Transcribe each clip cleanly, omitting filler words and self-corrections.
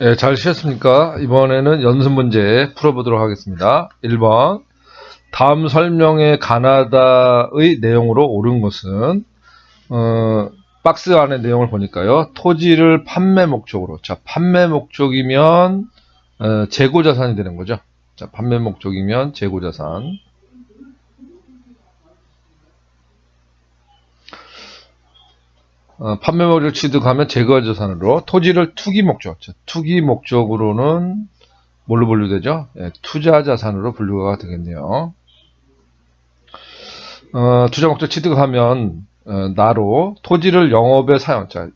네, 잘 쉬셨습니까? 이번에는 연습 문제 풀어보도록 하겠습니다. 1번. 다음 설명의 가나다의 내용으로 옳은 것은, 박스 안의 내용을 보니까요. 토지를 판매 목적으로. 자, 판매 목적이면, 재고자산이 되는 거죠. 자, 판매 목적이면 재고자산. 판매 목적을 취득하면 재고자산으로 토지를 투기 목적. 자, 투기 목적으로는 뭘로 분류되죠? 예, 투자자산으로 분류가 되겠네요. 투자 목적 취득하면 나로 토지를 영업에 사용, 자,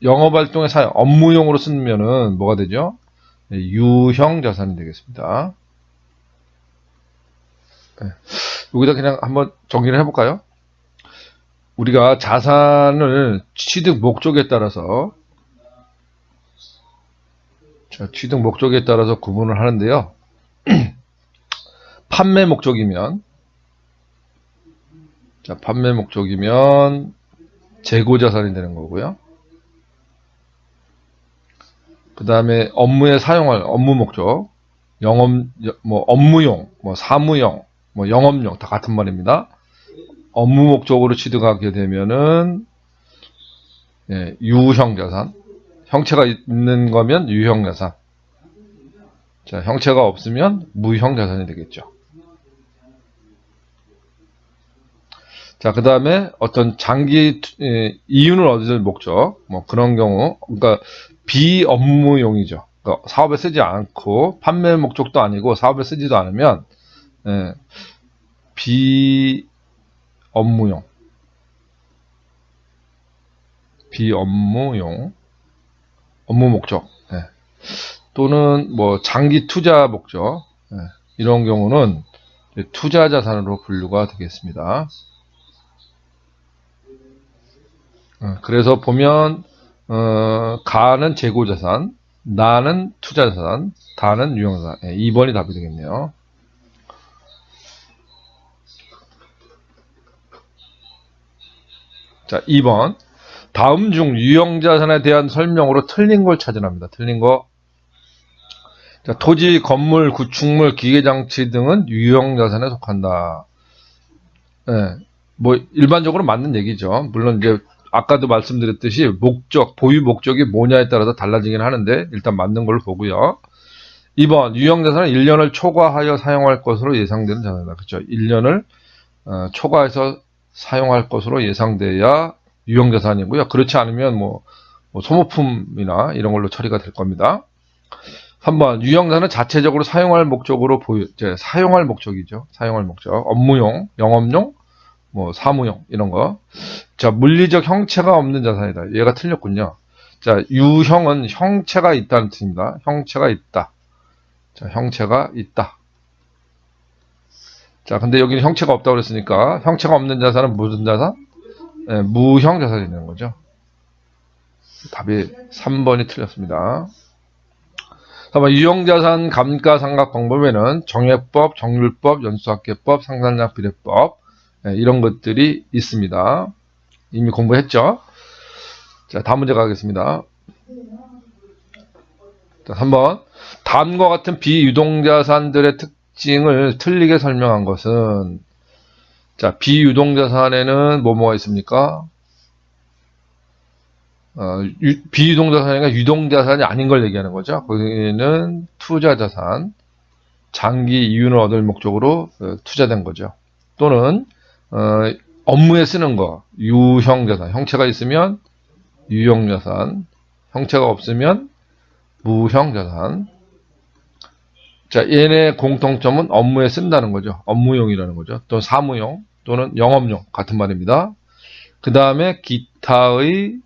영업활동에 사용, 업무용으로 쓰면은 뭐가 되죠? 네, 유형자산이 되겠습니다. 네. 여기다 그냥 한번 정리를 해볼까요? 우리가 자산을 취득 목적에 따라서, 자, 취득 목적에 따라서 구분을 하는데요. 판매 목적이면, 자, 판매 목적이면 재고자산이 되는 거고요. 그 다음에 업무에 사용할 업무 목적, 영업, 업무용, 사무용, 영업용 다 같은 말입니다. 업무 목적으로 취득하게 되면은 예, 유형자산, 형체가 있는 거면 유형자산, 자, 형체가 없으면 무형자산이 되겠죠. 자, 그 다음에 어떤 장기 이윤을 얻을 목적, 그런 경우, 그러니까 비업무용이죠. 그러니까 사업에 쓰지 않고 판매 목적도 아니고 사업에 쓰지도 않으면 예, 비업무용, 업무 목적, 예. 또는 장기 투자 목적, 예. 이런 경우는 투자 자산으로 분류가 되겠습니다. 그래서 보면 가는 재고자산, 나는 투자자산, 다는 유형자산. 2번이 답이 되겠네요. 자, 2번. 다음 중 유형자산에 대한 설명으로 틀린 걸 찾으랍니다. 틀린 거. 자, 토지, 건물, 구축물, 기계장치 등은 유형자산에 속한다. 네, 일반적으로 맞는 얘기죠. 물론 이제 아까도 말씀드렸듯이 목적, 보유 목적이 뭐냐에 따라서 달라지긴 하는데 일단 맞는 걸로 보고요. 2번, 유형자산은 1년을 초과하여 사용할 것으로 예상되는 자산이다. 그렇죠? 1년을 초과해서 사용할 것으로 예상돼야 유형자산이고요. 그렇지 않으면 소모품이나 이런 걸로 처리가 될 겁니다. 3번, 유형자산은 자체적으로 사용할 목적으로 사용할 목적이죠. 사용할 목적. 업무용, 영업용, 사무용, 이런 거. 자, 물리적 형체가 없는 자산이다. 얘가 틀렸군요. 자, 유형은 형체가 있다는 뜻입니다. 형체가 있다. 자, 형체가 있다. 자, 근데 여기는 형체가 없다고 그랬으니까, 형체가 없는 자산은 무슨 자산? 네, 무형 자산이 되는 거죠. 답이 3번이 틀렸습니다. 3번, 유형자산 감가상각 방법에는 정액법, 정률법, 연수학계법, 상산량 비례법, 네, 이런 것들이 있습니다. 이미 공부했죠? 자, 다음 문제 가겠습니다. 자, 3번. 다음과 같은 비유동자산들의 특징을 틀리게 설명한 것은, 자, 비유동자산에는 뭐가 있습니까? 비유동자산이 유동자산이 아닌 걸 얘기하는 거죠. 거기는 투자자산, 장기 이윤을 얻을 목적으로 투자된 거죠. 또는 업무에 쓰는 거, 유형자산, 형체가 있으면 유형자산, 형체가 없으면 무형자산. 자, 얘네 공통점은 업무에 쓴다는 거죠. 업무용이라는 거죠. 또 사무용 또는 영업용 같은 말입니다. 그 다음에 기타의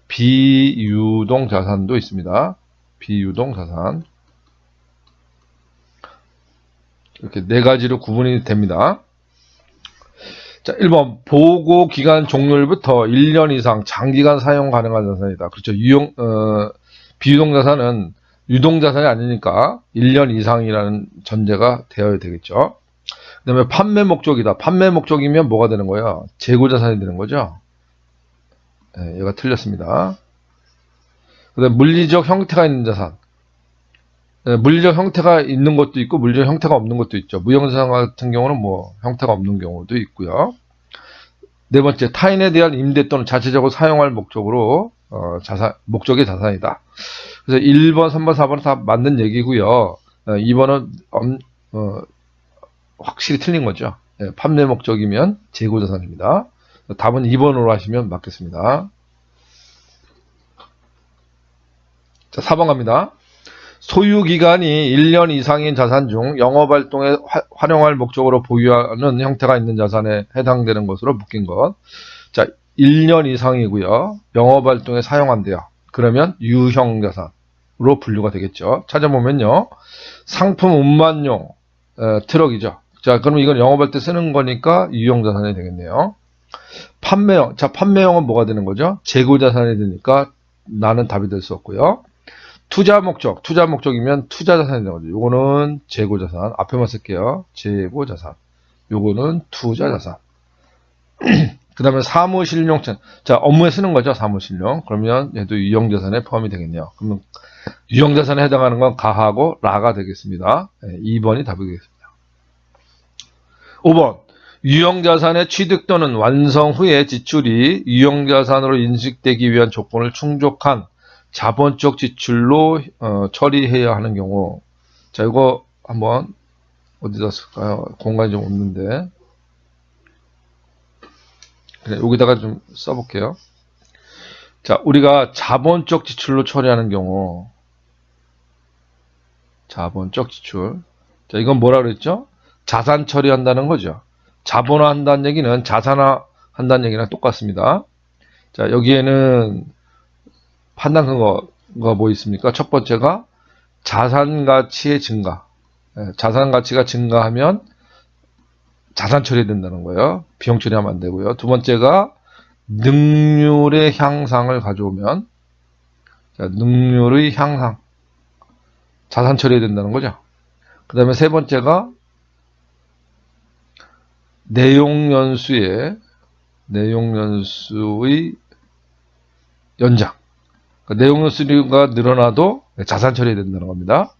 비유동자산도 있습니다. 비유동자산. 이렇게 네 가지로 구분이 됩니다. 자, 1번 보고 기간 종료일부터 1년 이상 장기간 사용 가능한 자산이다. 그렇죠. 비유동자산은 유동자산이 아니니까 1년 이상이라는 전제가 되어야 되겠죠. 그 다음에 판매 목적이다. 판매 목적이면 뭐가 되는 거예요? 재고자산이 되는 거죠. 네, 얘가 틀렸습니다. 그다음에 물리적 형태가 있는 자산. 물리적 형태가 있는 것도 있고 물리적 형태가 없는 것도 있죠. 무형자산 같은 경우는 뭐 형태가 없는 경우도 있고요. 네 번째, 타인에 대한 임대 또는 자체적으로 사용할 목적으로 목적의 자산이다. 그래서 1번, 3번, 4번은 다 맞는 얘기고요. 2번은 확실히 틀린 거죠. 판매 목적이면 재고자산입니다. 답은 2번으로 하시면 맞겠습니다. 자, 4번 갑니다. 소유기간이 1년 이상인 자산 중 영업활동에 활용할 목적으로 보유하는 형태가 있는 자산에 해당되는 것으로 묶인 것. 자, 1년 이상이고요. 영업활동에 사용한대요. 그러면 유형자산으로 분류가 되겠죠. 찾아보면요. 상품 운반용 트럭이죠. 자, 그럼 이건 영업할 때 쓰는 거니까 유형자산이 되겠네요. 판매용. 자, 판매용은 뭐가 되는 거죠? 재고자산이 되니까 나는 답이 될 수 없고요. 투자 목적이면 투자자산이 되는 거죠. 요거는 재고자산. 앞에만 쓸게요. 재고자산. 요거는 투자자산. 그 다음에 사무실용. 자, 업무에 쓰는 거죠. 사무실용. 그러면 얘도 유형자산에 포함이 되겠네요. 그러면 유형자산에 해당하는 건 가하고 라가 되겠습니다. 2번이 답이겠습니다. 5번. 유형자산의 취득 또는 완성 후에 지출이 유형자산으로 인식되기 위한 조건을 충족한 자본적 지출로 처리해야 하는 경우. 자, 이거 한번 어디다 쓸까요? 공간이 좀 없는데. 그래, 여기다가 좀 써볼게요. 자, 우리가 자본적 지출로 처리하는 경우. 자본적 지출. 자, 이건 뭐라 그랬죠? 자산 처리한다는 거죠. 자본화 한다는 얘기는 자산화 한다는 얘기랑 똑같습니다. 자, 여기에는 판단 근거가 뭐 있습니까? 첫 번째가 자산 가치의 증가. 자산 가치가 증가하면 자산 처리된다는 거예요. 비용 처리하면 안 되고요. 두 번째가 능률의 향상을 가져오면, 자, 능률의 향상. 자산 처리된다는 거죠. 그 다음에 세 번째가 내용연수의 연장. 그러니까 내용연수가 늘어나도 자산 처리된다는 겁니다.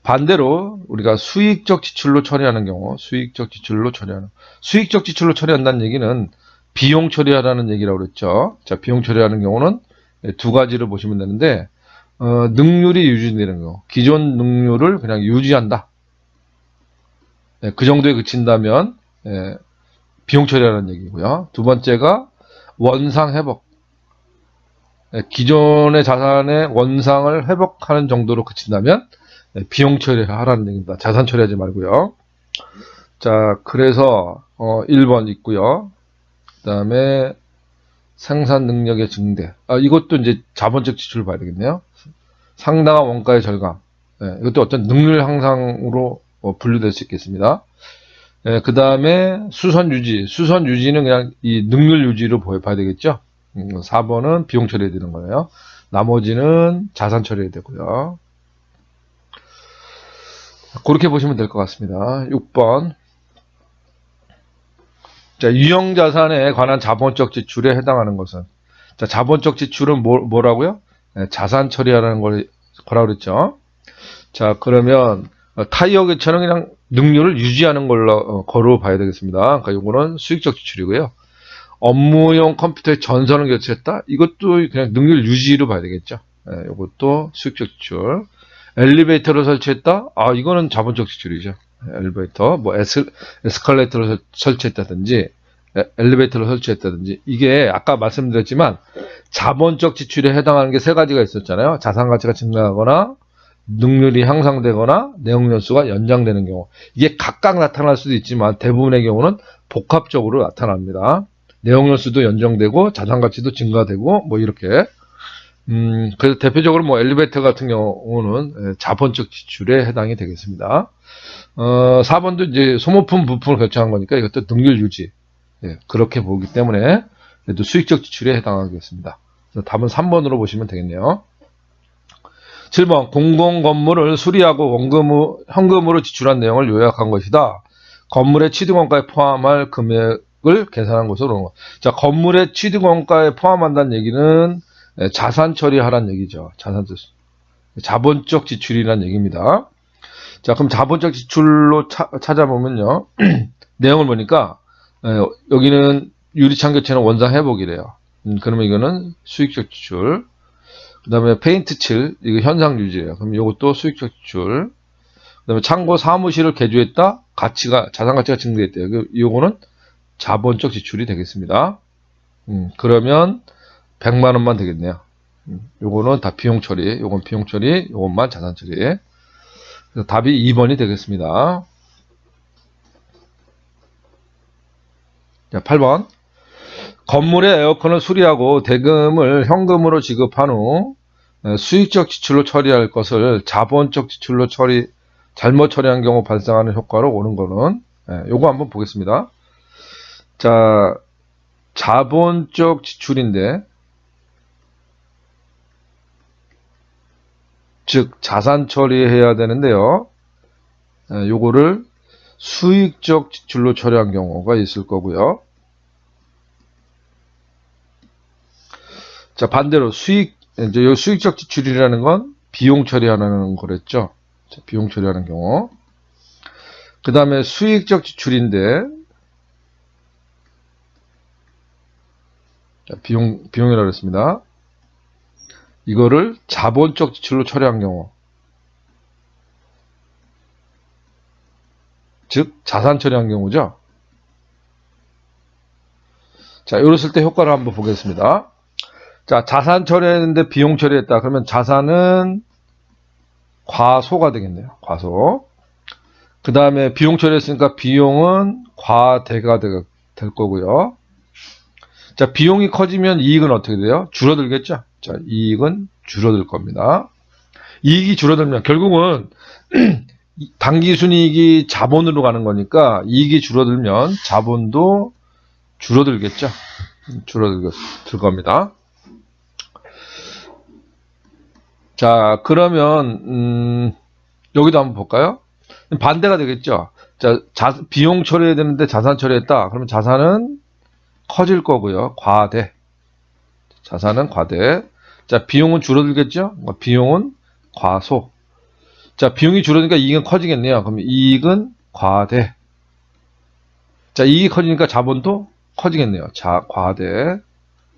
반대로 우리가 수익적 지출로 처리하는 경우, 수익적 지출로 처리한다는 얘기는 비용 처리하라는 얘기라고 그랬죠. 자, 비용 처리하는 경우는 두 가지를 보시면 되는데, 능률이 유지되는 경우, 기존 능률을 그냥 유지한다. 그 정도에 그친다면 비용 처리하는 얘기고요. 두 번째가 원상 회복. 기존의 자산의 원상을 회복하는 정도로 그친다면 비용 처리를 하라는 얘기입니다. 자산 처리하지 말고요. 자, 그래서 1번 있고요. 그 다음에 생산 능력의 증대. 이것도 이제 자본적 지출을 봐야 되겠네요. 상당한 원가의 절감. 이것도 어떤 능률 향상으로 분류될 수 있겠습니다. 그 다음에 수선 유지. 수선 유지는 그냥 이 능률 유지로 봐야 되겠죠. 4번은 비용 처리해야 되는 거예요. 나머지는 자산 처리해야 되고요. 그렇게 보시면 될 것 같습니다. 6번. 자, 유형자산에 관한 자본적 지출에 해당하는 것은. 자, 자본적 지출은 뭐라고요? 자산 처리하라는 거라고 그랬죠. 자, 그러면 타이어 교체는 그냥 능률을 유지하는 거로 봐야 되겠습니다. 그러니까 이거는 수익적 지출이고요. 업무용 컴퓨터의 전선을 교체했다? 이것도 그냥 능률 유지로 봐야 되겠죠. 이것도 수익적 지출. 엘리베이터를 설치했다? 이거는 자본적 지출이죠. 엘리베이터, 뭐 에스컬레이터를 설치했다든지, 엘리베이터를 설치했다든지, 이게 아까 말씀드렸지만 자본적 지출에 해당하는 게 세 가지가 있었잖아요. 자산 가치가 증가하거나, 능률이 향상되거나, 내용연수가 연장되는 경우. 이게 각각 나타날 수도 있지만 대부분의 경우는 복합적으로 나타납니다. 내용연수도 연장되고, 자산 가치도 증가되고, 뭐 이렇게. 그래서 대표적으로 뭐 엘리베이터 같은 경우는 자본적 지출에 해당이 되겠습니다. 4번도 이제 소모품 부품을 결정한 거니까 이것도 능률 유지. 그렇게 보기 때문에 그래도 수익적 지출에 해당하겠습니다. 그래서 답은 3번으로 보시면 되겠네요. 7번. 공공건물을 수리하고 현금으로 지출한 내용을 요약한 것이다. 건물의 취득원가에 포함할 금액을 계산한 것으로. 자, 건물의 취득원가에 포함한다는 얘기는 자산 처리하라는 얘기죠. 자본적 지출이라는 얘기입니다. 자, 그럼 자본적 지출로 찾아보면요. 내용을 보니까 여기는 유리창교체는 원상 회복이래요. 그러면 이거는 수익적 지출. 그 다음에 페인트 칠, 이거 현상 유지예요. 그럼 이것도 수익적 지출. 그 다음에 창고 사무실을 개조했다? 자산 가치가 증대했대요. 이거는 자본적 지출이 되겠습니다. 그러면 100만 원만 되겠네요. 요거는 다 비용 처리, 요건 비용 처리, 요것만 자산 처리. 그래서 답이 2번이 되겠습니다. 자, 8번. 건물의 에어컨을 수리하고 대금을 현금으로 지급한 후 수익적 지출로 처리할 것을 자본적 지출로 잘못 처리한 경우 발생하는 효과로 오는 거는 요거 한번 보겠습니다. 자, 자본적 지출인데 즉 자산 처리해야 되는데요. 요거를 수익적 지출로 처리한 경우가 있을 거고요. 자, 반대로 이제 요 수익적 지출이라는 건 비용 처리하는 거랬죠. 자, 비용 처리하는 경우. 그 다음에 수익적 지출인데, 자, 비용이라고 그랬습니다. 이거를 자본적 지출로 처리한 경우. 즉, 자산 처리한 경우죠. 자, 이랬을 때 효과를 한번 보겠습니다. 자, 자산 처리했는데 비용 처리했다. 그러면 자산은 과소가 되겠네요. 과소. 그 다음에 비용 처리했으니까 비용은 과대가 될 거고요. 자, 비용이 커지면 이익은 어떻게 돼요? 줄어들겠죠? 자, 이익은 줄어들 겁니다. 이익이 줄어들면 결국은 당기순이익이 자본으로 가는 거니까 이익이 줄어들면 자본도 줄어들겠죠? 줄어들 겁니다. 자, 그러면 여기도 한번 볼까요? 반대가 되겠죠. 자, 비용 처리해야 되는데 자산 처리했다. 그러면 자산은 커질 거고요. 과대. 자산은 과대. 자, 비용은 줄어들겠죠. 비용은 과소. 자, 비용이 줄어드니까 이익은 커지겠네요. 그럼 이익은 과대. 자, 이익이 커지니까 자본도 커지겠네요. 과대.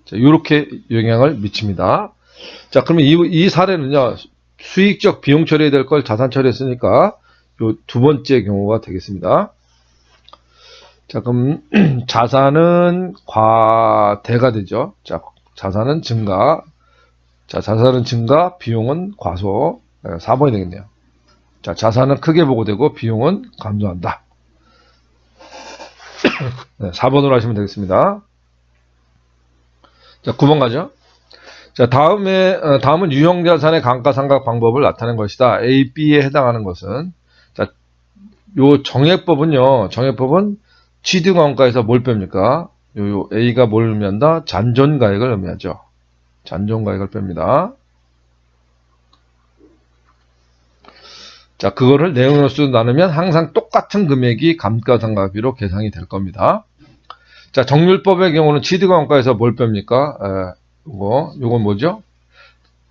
자, 요렇게 영향을 미칩니다. 자, 그러면 이 사례는요, 수익적 비용 처리해야 될 걸 자산 처리했으니까, 요 두 번째 경우가 되겠습니다. 자, 그럼, 자산은 과대가 되죠. 자, 자산은 증가. 자, 자산은 증가, 비용은 과소. 4번이 되겠네요. 자, 자산은 크게 보고 되고, 비용은 감소한다. 네, 4번으로 하시면 되겠습니다. 자, 9번 가죠. 자, 다음은 유형자산의 감가상각 방법을 나타낸 것이다. A, B에 해당하는 것은. 자, 요 정액법은 취득원가에서 뭘 뺍니까? 요 A가 뭘 의미한다? 잔존가액을 의미하죠. 잔존가액을 뺍니다. 자, 그거를 내용으로 나누면 항상 똑같은 금액이 감가상각비로 계산이 될 겁니다. 자, 정률법의 경우는 취득원가에서 뭘 뺍니까? 요건 뭐죠?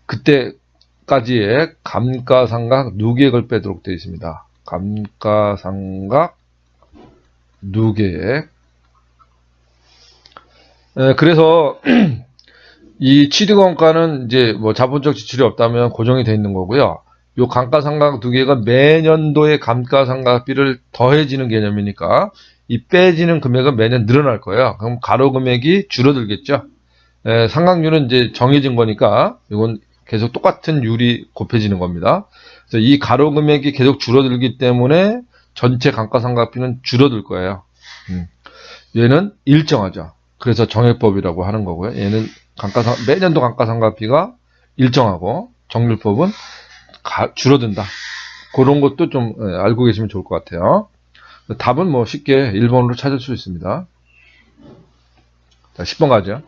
그때까지의 감가상각 누계액을 빼도록 되어 있습니다. 감가상각 누계액. 그래서 이 취득원가는 이제 뭐 자본적 지출이 없다면 고정이 되어 있는 거고요. 요 감가상각 누계액은 매년도의 감가상각비를 더해지는 개념이니까 이 빼지는 금액은 매년 늘어날 거예요. 그럼 가로 금액이 줄어들겠죠. 상각률은 이제 정해진 거니까 이건 계속 똑같은 율이 곱해지는 겁니다. 그래서 이 가로 금액이 계속 줄어들기 때문에 전체 감가상각비는 줄어들 거예요. 얘는 일정하죠. 그래서 정액법이라고 하는 거고요. 얘는 매년도 감가상각비가 일정하고 정률법은 줄어든다. 그런 것도 좀 알고 계시면 좋을 것 같아요. 답은 뭐 쉽게 1번으로 찾을 수 있습니다. 자, 10번 가죠.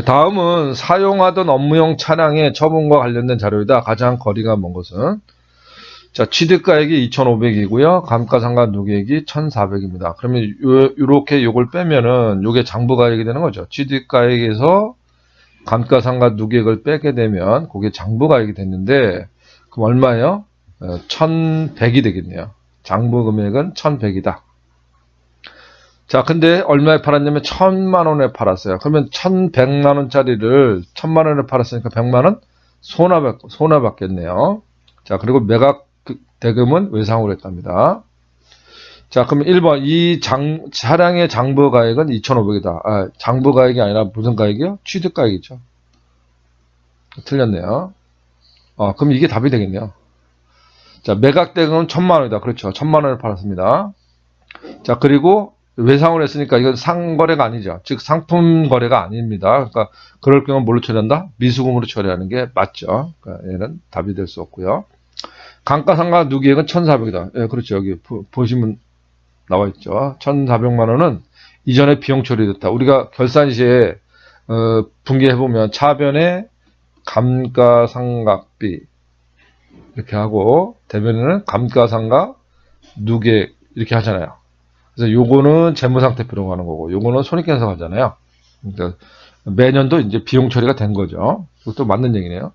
다음은 사용하던 업무용 차량의 처분과 관련된 자료이다. 가장 거리가 먼 것은. 자, 취득가액이 2,500이고요. 감가상각 누계액이 1,400입니다. 그러면 요렇게 요걸 빼면은 요게 장부가액이 되는 거죠. 취득가액에서 감가상각 누계액을 빼게 되면 그게 장부가액이 됐는데 그럼 얼마예요? 1,100이 되겠네요. 장부 금액은 1,100이다. 자, 근데 얼마에 팔았냐면 1,000만 원에 팔았어요. 그러면 1,100만 원짜리를 1,000만 원에 팔았으니까 100만 원 손해 받겠네요. 자, 그리고 매각 대금은 외상으로 했답니다. 자, 그럼 1번 이 차량의 장부가액은 2,500이다. 아, 장부가액이 아니라 무슨 가액이요? 취득가액이죠. 틀렸네요. 그럼 이게 답이 되겠네요. 자, 매각 대금은 1,000만 원이다. 그렇죠. 1,000만 원을 팔았습니다. 자, 그리고 외상을 했으니까 이건 상거래가 아니죠. 즉 상품 거래가 아닙니다. 그러니까 그럴 경우는 뭘로 처리한다? 미수금으로 처리하는 게 맞죠. 그러니까 얘는 답이 될 수 없고요. 감가상각 누계액은 1,400이다. 예, 그렇죠. 여기 보시면 나와 있죠. 1,400만 원은 이전에 비용 처리됐다. 우리가 결산 시에 분기해 보면 차변에 감가상각비 이렇게 하고 대변에는 감가상각 누계액 이렇게 하잖아요. 그래서 요거는 재무상태표로 가는 거고, 요거는 손익계산서 가잖아요. 그러니까 매년도 이제 비용 처리가 된 거죠. 그것도 맞는 얘기네요.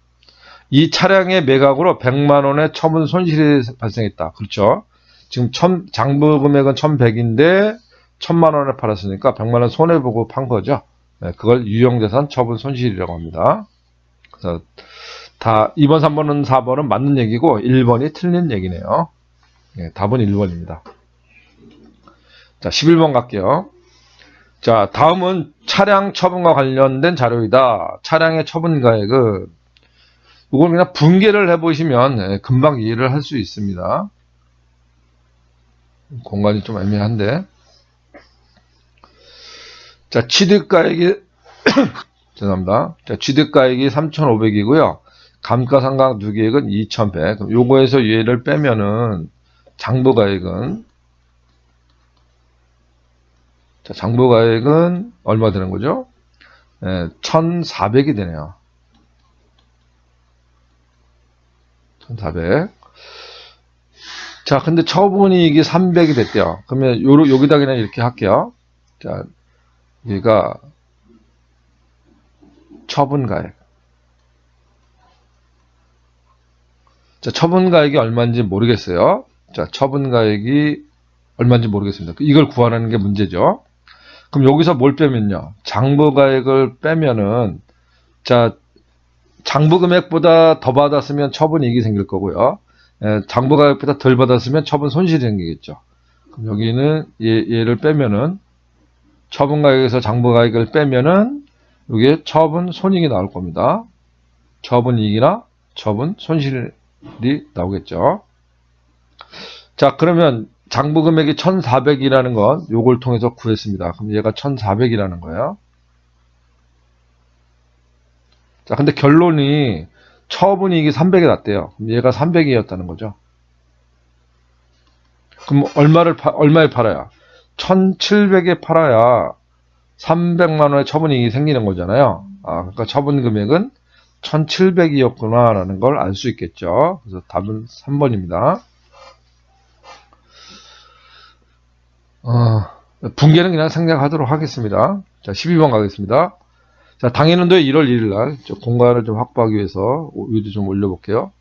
이 차량의 매각으로 100만 원의 처분 손실이 발생했다. 그렇죠. 지금 장부 금액은 1,100인데 1,000만 원에 팔았으니까 100만 원 손해보고 판 거죠. 네, 그걸 유형자산 처분 손실이라고 합니다. 그래서 다 2번, 3번은 4번은 맞는 얘기고 1번이 틀린 얘기네요. 네, 답은 1번입니다. 자, 11번 갈게요. 자, 다음은 차량 처분과 관련된 자료이다. 차량의 처분가액은 이걸 그냥 분개를 해보시면 금방 이해를 할 수 있습니다. 공간이 좀 애매한데. 자, 취득가액이 죄송합니다. 자, 취득가액이 3,500이고요. 감가상각 누계액은 2,100. 그럼 요거에서 얘를 빼면은 장부가액은 자, 장부가액은 얼마 되는 거죠? 1,400이 되네요. 1,400. 자, 근데 처분이익이 300이 됐대요. 그러면 여기다 그냥 이렇게 할게요. 자, 여기가 처분가액. 자, 처분가액이 얼마인지 모르겠어요. 자, 처분가액이 얼마인지 모르겠습니다. 이걸 구하라는 게 문제죠. 그럼 여기서 뭘 빼면요. 장부가액을 빼면은, 자, 장부금액보다 더 받았으면 처분이익이 생길 거고요. 장부가액보다 덜 받았으면 처분 손실이 생기겠죠. 그럼 여기는 얘를 빼면은, 처분가액에서 장부가액을 빼면은, 이게 처분 손익이 나올 겁니다. 처분이익이나 처분 손실이 나오겠죠. 자, 그러면 장부금액이 1,400이라는 건 요걸 통해서 구했습니다. 그럼 얘가 1,400이라는 거예요. 자, 근데 결론이 처분이익이 300이 났대요. 그럼 얘가 300이었다는 거죠. 그럼 얼마에 팔아야? 1,700에 팔아야 300만 원의 처분이익이 생기는 거잖아요. 그러니까 처분 금액은 1,700이었구나 라는 걸 알 수 있겠죠. 그래서 답은 3번입니다. 분개는 그냥 생략하도록 하겠습니다. 자, 12번 가겠습니다. 자, 당해년도에 1월 1일 날 공간을 좀 확보하기 위해서 위도 좀 올려볼게요.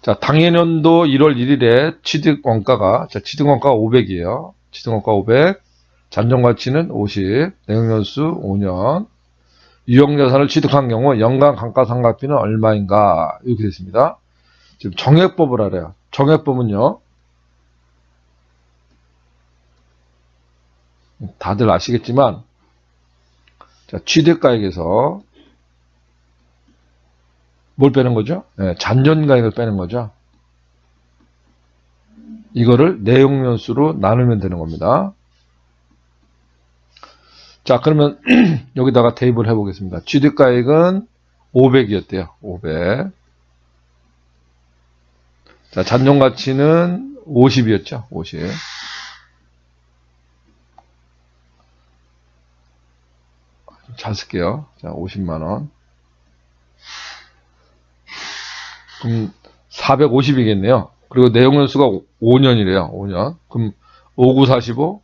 자, 당해년도 1월 1일에 취득원가가 500이에요. 취득원가 500, 잔존가치는 50, 내용연수 5년, 유형자산을 취득한 경우 연간 감가상각비는 얼마인가 이렇게 됐습니다. 지금 정액법을 알아요. 정액법은요. 다들 아시겠지만 자, 취득가액에서 뭘 빼는 거죠? 잔존가액을 빼는 거죠. 이거를 내용연수로 나누면 되는 겁니다. 자, 그러면 여기다가 대입을 해보겠습니다. 취득가액은 500이었대요. 500. 자, 잔존가치는 50이었죠. 50. 잘 쓸게요. 자, 50만원. 그럼 450이겠네요. 그리고 내용연수가 5년이래요. 5년. 그럼 5, 9, 45,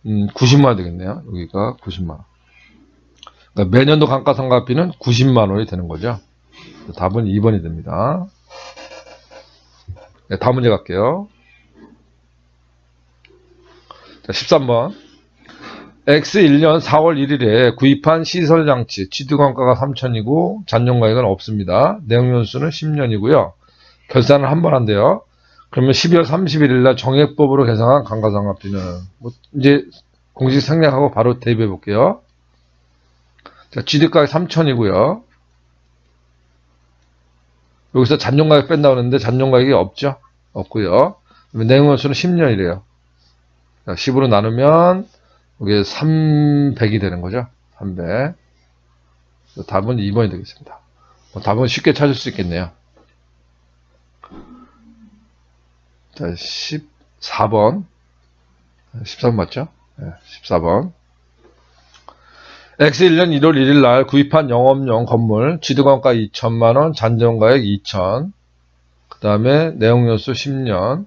90만 원 되겠네요. 여기가 90만 원. 그러니까 매년도 감가상각비는 90만 원이 되는 거죠. 답은 2번이 됩니다. 네, 다음 문제 갈게요. 자, 13번. X 1년 4월 1일에 구입한 시설장치 취득원가가 3천이고 잔존가액은 없습니다. 내용연수는 10년이고요. 결산을 한 번 한대요. 그러면 12월 31일 날 정액법으로 계산한 감가상각비는 이제 공식 생략하고 바로 대입해 볼게요. 자, 취득가액 3천이고요. 여기서 잔존가액 뺀다 그러는데 잔존가액이 없죠? 없고요. 내용연수는 10년이래요. 자, 10으로 나누면 이게 300이 되는 거죠. 300. 답은 2번이 되겠습니다. 답은 쉽게 찾을 수 있겠네요. 자, 14번. 14번 맞죠? 네, 14번. X 1년 1월 1일 날 구입한 영업용 건물 취득원가 2천만원, 잔존가액 2천. 그 다음에 내용연수 10년.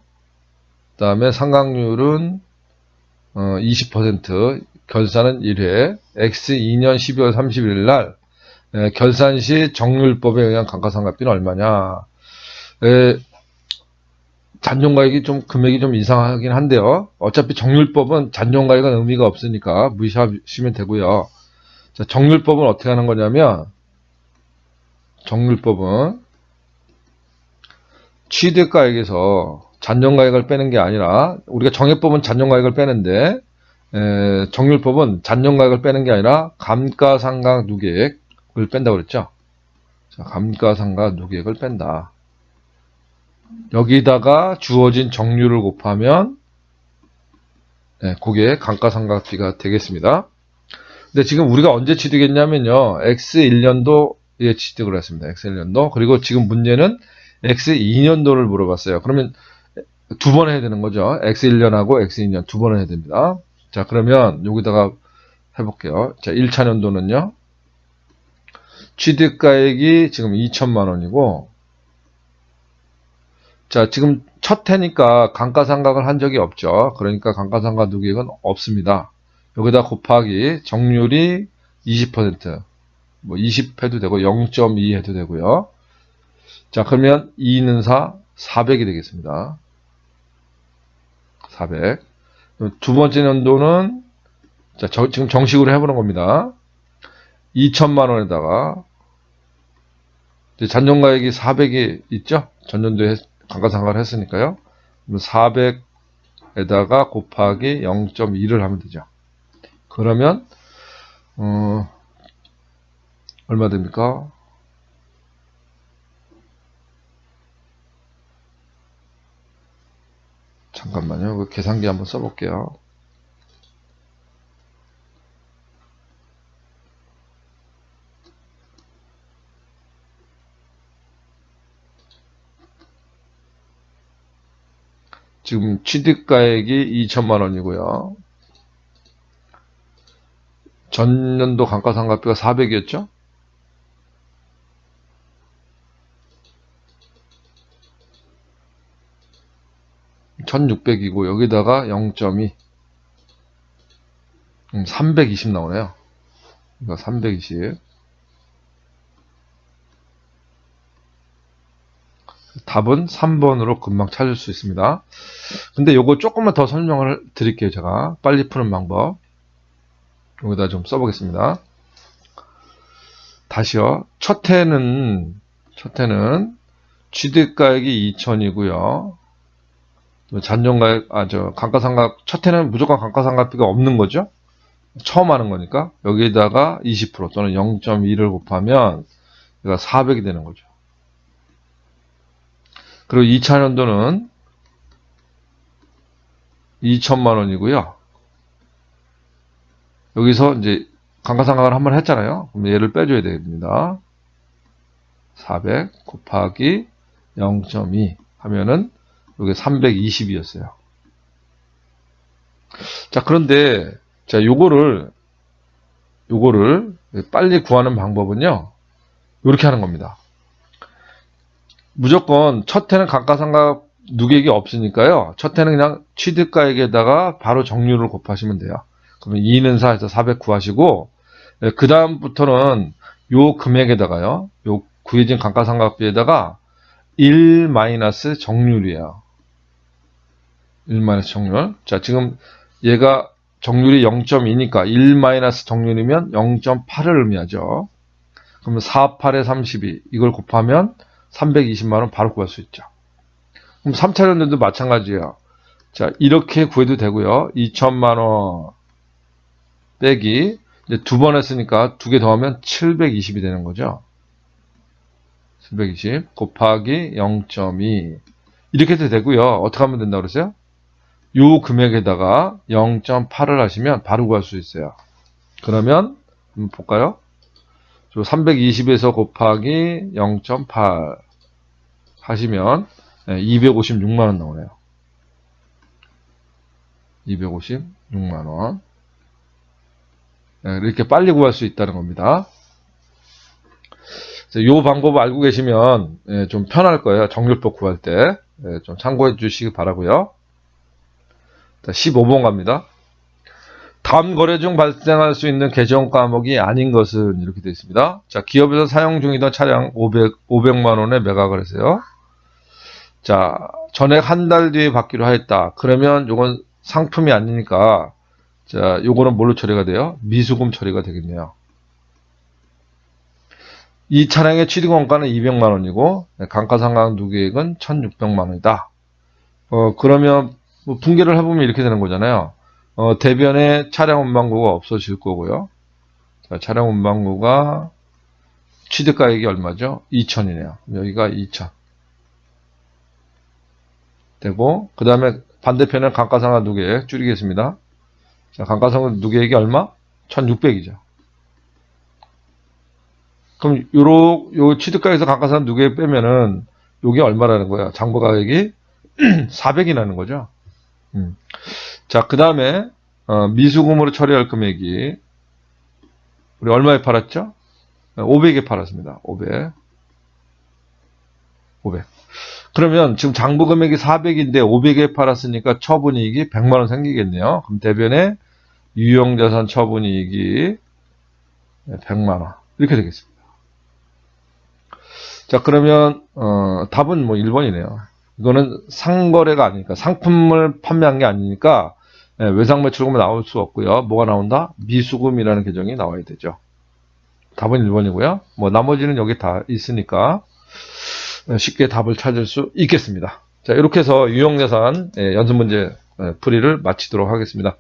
그 다음에 상각률은 20%, 결산은 1회, X 2년 12월 31일 날 결산 시 정률법에 의한 감가상각비는 얼마냐. 잔존가액이 좀 금액이 좀 이상하긴 한데요. 어차피 정률법은 잔존가액은 의미가 없으니까 무시하시면 되고요. 자, 정률법은 어떻게 하는 거냐면 정률법은 취득가액에서 잔존가액을 빼는 게 아니라 우리가 정액법은 잔존가액을 빼는데 정률법은 잔존가액을 빼는 게 아니라 감가상각 누계액을 뺀다고 그랬죠. 자, 감가상각 누계액을 뺀다. 여기다가 주어진 정률을 곱하면 그게 감가상각비가 되겠습니다. 근데 지금 우리가 언제 취득했냐면요. X1년도에 취득을 했습니다. X1년도. 그리고 지금 문제는 X2년도를 물어봤어요. 그러면 두 번 해야 되는 거죠. X1년하고 X2년 두 번을 해야 됩니다. 자, 그러면 여기다가 해볼게요. 자, 1차 년도는요. 취득가액이 지금 2천만 원이고 자, 지금 첫 해니까 감가상각을 한 적이 없죠. 그러니까 감가상각 누계액은 없습니다. 여기다 곱하기 정률이 20%, 뭐 20 해도 되고 0.2 해도 되고요. 자, 그러면 2는 4, 400이 되겠습니다. 400. 두 번째 연도는 자, 지금 정식으로 해보는 겁니다. 2천만 원에다가 잔존가액이 400이 있죠? 전년도에 감가상각을 했으니까요. 400에다가 곱하기 0.2를 하면 되죠. 그러면 얼마 됩니까? 잠깐만요. 그 계산기 한번 써볼게요. 지금 취득가액이 2천만 원이고요. 전년도 감가상각비가 400이었죠? (1600이고) 여기다가 0.2 320 나오네요. 그러니까 320. 답은 3번으로 금방 찾을 수 있습니다. 근데 요거 조금만 더 설명을 드릴게요. 제가 빨리 푸는 방법 여기다 좀 써보겠습니다. 다시요. 첫 해는 취득가액이 2천이고요. 잔존가액, 감가상각, 첫 해는 무조건 감가상각비가 없는 거죠. 처음 하는 거니까 여기다가 20% 또는 0.2를 곱하면 얘가 400이 되는 거죠. 그리고 2차 연도는 2천만 원이고요. 여기서 이제 감가상각을 한번 했잖아요. 그럼 얘를 빼줘야 됩니다. 400 곱하기 0.2 하면은 이게 320이었어요. 자, 그런데 자, 요거를 빨리 구하는 방법은요. 이렇게 하는 겁니다. 무조건 첫 해는 감가상각 누계액이 없으니까요. 첫 해는 그냥 취득가액에다가 바로 정률을 곱하시면 돼요. 그러면 2는 4에서 400 구하시고, 그 다음부터는 요 금액에다가요. 요 구해진 감가상각비에다가 1 마이너스 정률이에요. 1 마이너스 정률. 자, 지금 얘가 정률이 0.2니까 1 마이너스 정률이면 0.8을 의미하죠. 그러면 4, 8에 32. 이걸 곱하면 320만원 바로 구할 수 있죠. 그럼 3차전들도 마찬가지예요. 자, 이렇게 구해도 되고요. 2천만원 빼기, 이제 두 번 했으니까 두 개 더하면 720이 되는 거죠. 720 곱하기 0.2. 이렇게 해도 되고요. 어떻게 하면 된다고 그랬어요? 요 금액에다가 0.8을 하시면 바로 구할 수 있어요. 그러면 한번 볼까요? 320에서 곱하기 0.8 하시면 256만원 나오네요. 256만원. 이렇게 빨리 구할 수 있다는 겁니다. 이 방법 알고 계시면 좀 편할 거예요. 정률법 구할 때. 좀 참고해 주시기 바라고요. 15번 갑니다. 다음 거래 중 발생할 수 있는 개정 과목이 아닌 것은 이렇게 되어 있습니다. 자, 기업에서 사용 중이던 차량 500만 원에 매각을 했어요. 자, 전액 한 달 뒤에 받기로 하였다. 그러면 요건 상품이 아니니까, 자, 요거는 뭘로 처리가 돼요? 미수금 처리가 되겠네요. 이 차량의 취득원가는 200만 원이고, 감가상각 누계액은 1600만 원이다. 그러면, 뭐 분개를 해보면 이렇게 되는 거잖아요. 대변에 차량 운반구가 없어질 거고요. 자, 차량 운반구가 취득가액이 얼마죠? 2천이네요. 여기가 2천. 되고, 그 다음에 반대편에 감가상각 누계액 줄이겠습니다. 자, 감가상각 누계액이 얼마? 1600이죠. 그럼 요 취득가액에서 감가상각 누계액 빼면은 요게 얼마라는 거야? 장부가액이 400이 나는 거죠. 자, 그 다음에 미수금으로 처리할 금액이 우리 얼마에 팔았죠? 500에 팔았습니다. 500. 그러면 지금 장부 금액이 400인데 500에 팔았으니까 처분이익이 100만원 생기겠네요. 그럼 대변에 유형자산 처분이익이 100만원 이렇게 되겠습니다. 자, 그러면 답은 뭐 1번이네요. 이거는 상거래가 아니니까, 상품을 판매한 게 아니니까 외상매출금은 나올 수 없고요. 뭐가 나온다? 미수금이라는 계정이 나와야 되죠. 답은 1번이고요. 뭐 나머지는 여기 다 있으니까 쉽게 답을 찾을 수 있겠습니다. 자, 이렇게 해서 유형자산 연습문제 풀이를 마치도록 하겠습니다.